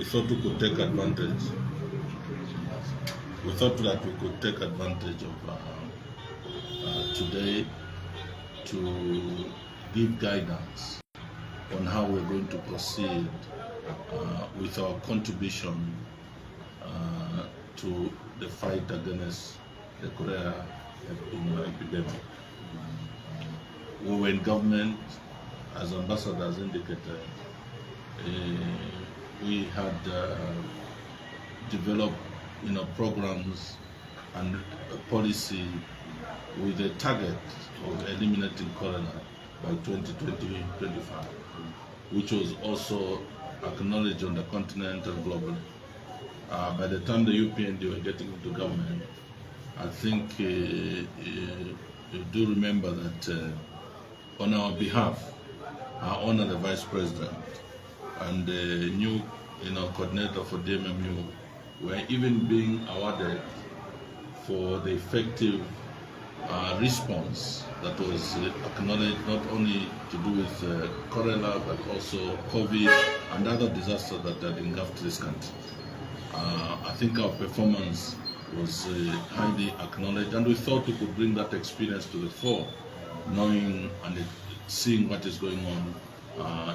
thought we could take advantage. We thought that we could take advantage of today to give guidance on how we're going to proceed with our contribution to the fight against the cholera epidemic. We were in government, as ambassadors indicated. We had developed programs and a policy with a target of eliminating cholera by 2020-25, which was also acknowledged on the continent and globally. By the time the UPND were getting into government, I think you do remember that on our behalf, I honor the Vice President and the new coordinator for DMMU were even being awarded for the effective response that was acknowledged, not only to do with cholera but also COVID and other disasters that had engulfed this country. I think our performance was highly acknowledged, and we thought we could bring that experience to the fore, knowing and seeing what is going on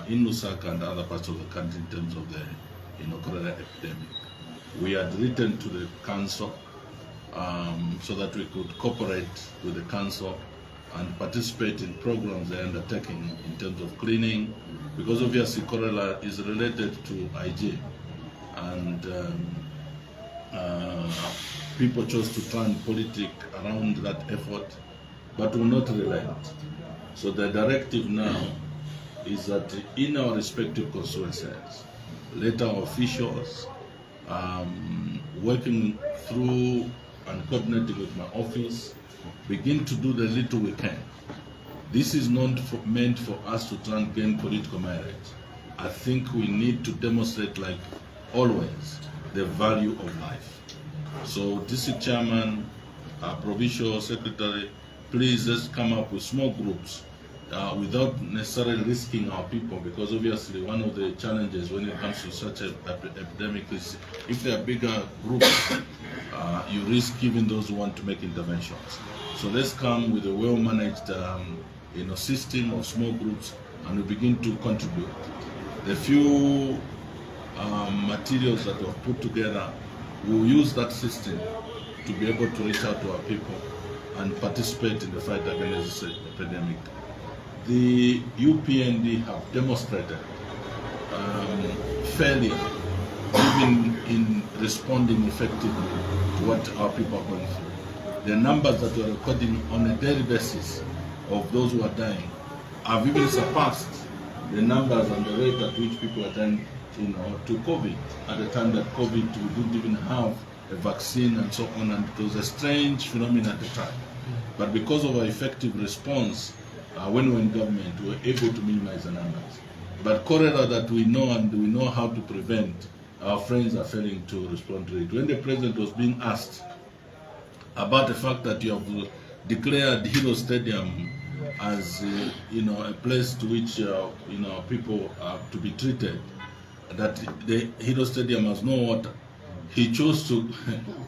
in Lusaka and other parts of the country in terms of the cholera epidemic. We had written to the council so that we could cooperate with the council and participate in programs they're undertaking in terms of cleaning, because obviously cholera is related to hygiene, and people chose to turn politics around that effort, but will not relent. So the directive now is that in our respective constituencies, let our officials working through and coordinating with my office begin to do the little we can. This is not meant for us to try and gain political merit. I think we need to demonstrate, like always, the value of life. So, District Chairman, Provincial Secretary, please let's come up with small groups without necessarily risking our people, because obviously one of the challenges when it comes to such an epidemic is if there are bigger groups, you risk even those who want to make interventions. So let's come with a well-managed system of small groups, and we begin to contribute. The few materials that we've put together, we'll use that system to be able to reach out to our people and participate in the fight against this epidemic. The UPND have demonstrated failure even in responding effectively to what our people are going through. The numbers that we're recording on a daily basis of those who are dying have even surpassed the numbers and the rate at which people are dying to COVID. At the time that COVID, we didn't even have a vaccine and so on, and it was a strange phenomenon at the time. But because of our effective response, when we were in government, we were able to minimize the numbers. But cholera that we know and we know how to prevent, our friends are failing to respond to it. When the president was being asked about the fact that you have declared Hero Stadium as a place to which people are to be treated, that the Hero Stadium has no water, he chose to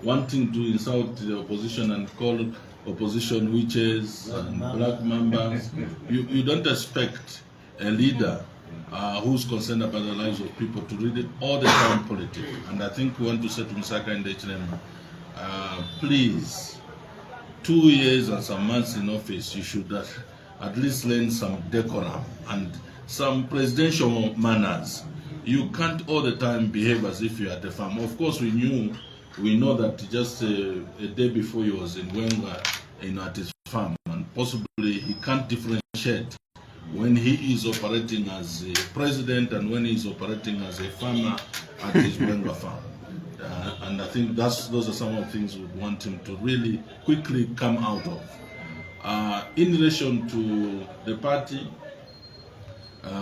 wanting to insult the opposition and call opposition witches and black mambas. You don't expect a leader who's concerned about the lives of people to read it all the time politics. And I think we want to say to Musaka and the HNM, please, 2 years and some months in office, you should at least learn some decorum and some presidential manners. You can't all the time behave as if you're at the farm. Of course, we know that just a day before he was in Wenga, at his farm, and possibly he can't differentiate when he is operating as a president and when he is operating as a farmer at his Wenga farm. And I think those are some of the things we want him to really quickly come out of. In relation to the party,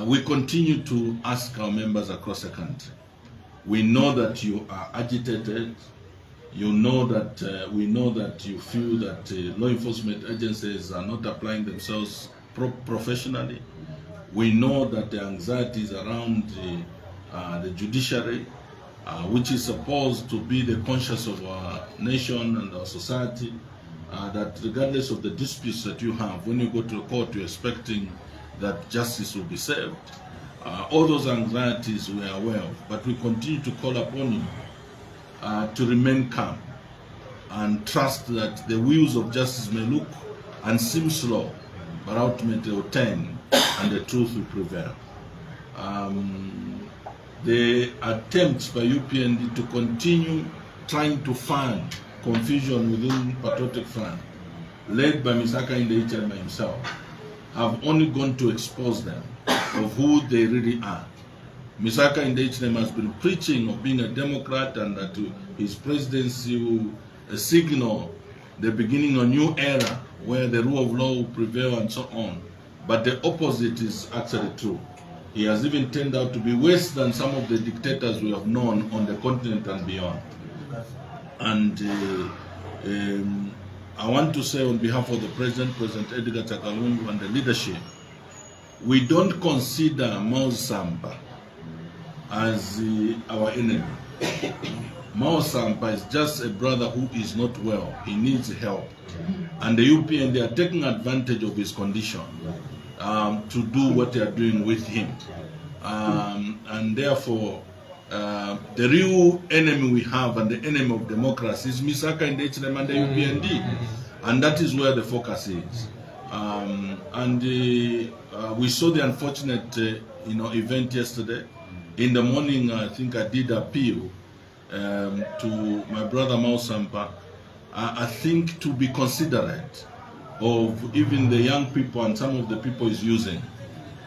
we continue to ask our members across the country. We know that you are agitated. You know that we know that you feel that law enforcement agencies are not applying themselves professionally. We know that the anxieties around the judiciary which is supposed to be the conscience of our nation and our society, that regardless of the disputes that you have, when you go to the court, you're expecting that justice will be served. All those anxieties we are aware of, but we continue to call upon you to remain calm and trust that the wheels of justice may look and seem slow, but ultimately will turn and the truth will prevail. The attempts by UPND to continue trying to fund confusion within Patriotic Front, led by Mr. Hakainde Hichilema himself, have only gone to expose them of who they really are. Mr. Hakainde Hichilema has been preaching of being a Democrat and that his presidency will signal the beginning of a new era where the rule of law will prevail and so on. But the opposite is actually true. He has even turned out to be worse than some of the dictators we have known on the continent and beyond. And I want to say on behalf of the President, President Edgar Chagwa Lungu, and the leadership, we don't consider Mao Sampa as our enemy. Mao Sampa is just a brother who is not well. He needs help. And the UPND are taking advantage of his condition to do what they are doing with him. And therefore, the real enemy we have and the enemy of democracy is Mr. Hakainde Hichilema and the UPND. And that is where the focus is. We saw the unfortunate event yesterday. In the morning, I think I did appeal to my brother Mao Sampa, I think to be considerate of even the young people and some of the people he's using.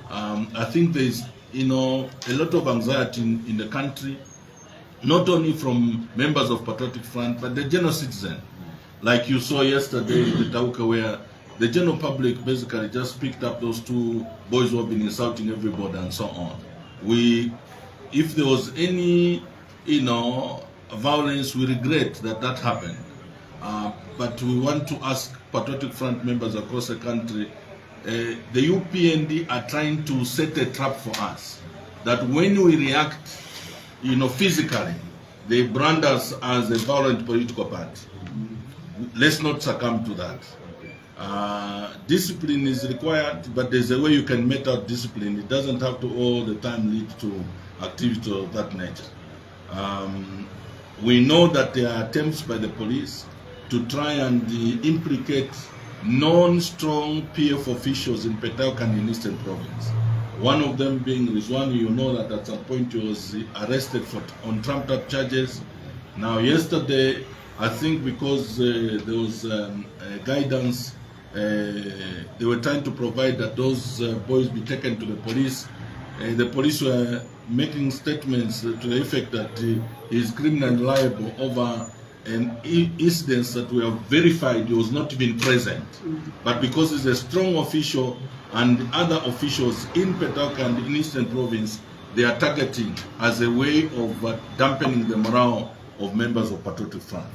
I think there's a lot of anxiety in the country, not only from members of Patriotic Front, but the general citizen. Like you saw yesterday in the Tauke, where the general public basically just picked up those two boys who have been insulting everybody and so on. If there was any, violence, we regret that happened. But we want to ask Patriotic Front members across the country, the UPND are trying to set a trap for us. That when we react, physically, they brand us as a violent political party. Let's not succumb to that. Discipline is required, but there's a way you can met out discipline. It doesn't have to all the time lead to activity of that nature. We know that there are attempts by the police to try and implicate non-strong PF officials in Petauke and in Eastern Province. One of them being Rizwani. You know that at some point he was arrested on trumped-up charges. Now yesterday, I think because there was guidance, they were trying to provide that those boys be taken to the police. The police were making statements to the effect that he is criminally liable over an incident that we have verified he was not even present. But because he's a strong official and other officials in Petauke and in Eastern Province, they are targeting as a way of dampening the morale of members of Patriotic Front.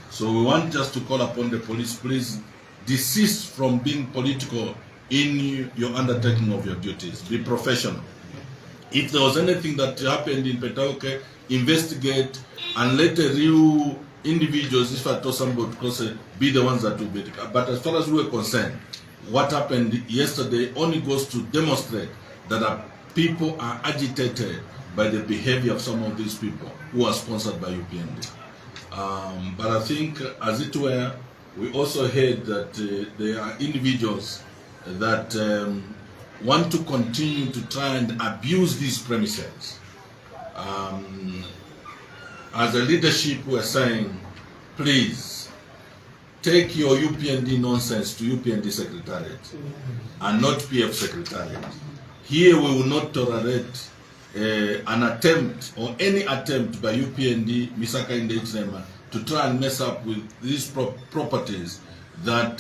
So we want just to call upon the police, please desist from being political in your undertaking of your duties. Be professional. If there was anything that happened in Petauke, investigate and let the real individuals, if I told somebody to be the ones that will be. But as far as we are concerned, what happened yesterday only goes to demonstrate that people are agitated by the behavior of some of these people who are sponsored by UPND. But I think, as it were, we also heard that there are individuals that want to continue to try and abuse these premises. As a leadership, we are saying, please take your UPND nonsense to UPND Secretariat and not PF Secretariat. Here we will not tolerate an attempt or any attempt by UPND, Mr. Hakainde Hichilema, to try and mess up with these properties that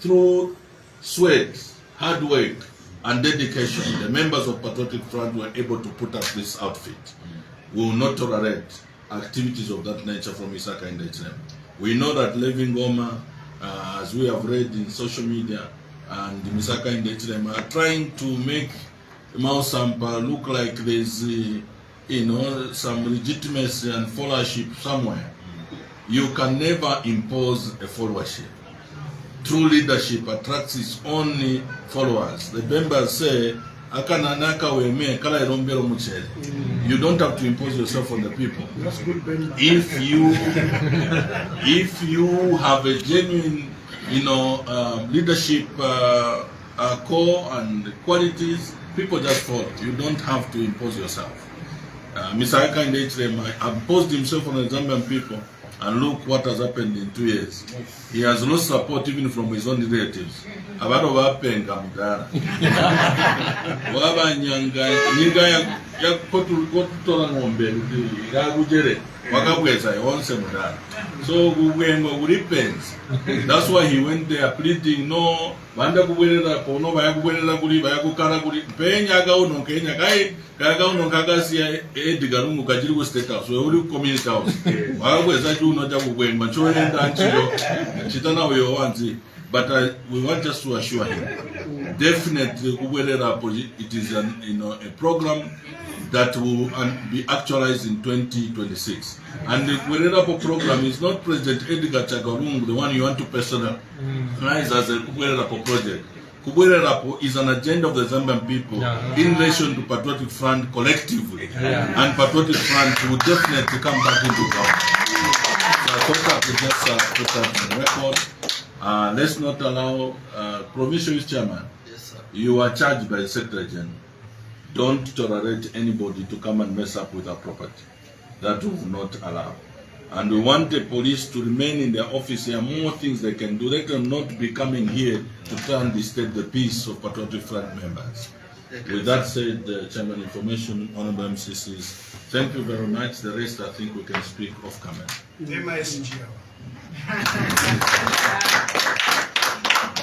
through sweat, hard work, and dedication, the members of Patriotic Front were able to put up this outfit. We will not tolerate activities of that nature from Mr. Hakainde Hichilema. We know that Levin Goma, as we have read in social media, and Mr. Hakainde Hichilema are trying to make Mao Sampa look like there's some legitimacy and followership somewhere, you can never impose a followership. True leadership attracts its own followers. The members say, you don't have to impose yourself on the people. That's good, Ben. If you have a genuine, leadership core and qualities, people just follow. You don't have to impose yourself. Mr. Hakainde Hichilema imposed himself on the Zambian people, and look what has happened in 2 years. He has lost support even from his own relatives. Abaro bapenga mudara. Waba nyanga ya kotutola ngombe gagujere wakabweza onse mudara. So gugwengo repents. That's why he went there pleading no banda kubwerera kono bayakubwerera kuli bayakukara kuli penya ga uno Kenya kai kaga uno kagasi Edgar Lungu kajiri ku state house we uri community house wakabweza chuno cha kugwenga choenda nchiro chitana uyo wanzi. But we want just to assure him, definitely, it is a program that will be actualized in 2026. And the Kuwererapo program is not President Edgar Chagarung, the one you want to personalize as a Kuwererapo project. Kuwererapo is an agenda of the Zambian people in relation to Patriotic Front collectively. And Patriotic Front will definitely come back into government. So I thought I could just put that on the record. Let's not allow, Provincial Chairman, yes, sir. You are charged by the Secretary General. Don't tolerate anybody to come and mess up with our property. That we will not allow. And we want the police to remain in their office. There are more things they can do. They cannot be coming here to try and disturb the peace of Patriotic Front members. With that said, Chairman, information, Honorable MCCs, thank you very much. The rest, I think we can speak off camera.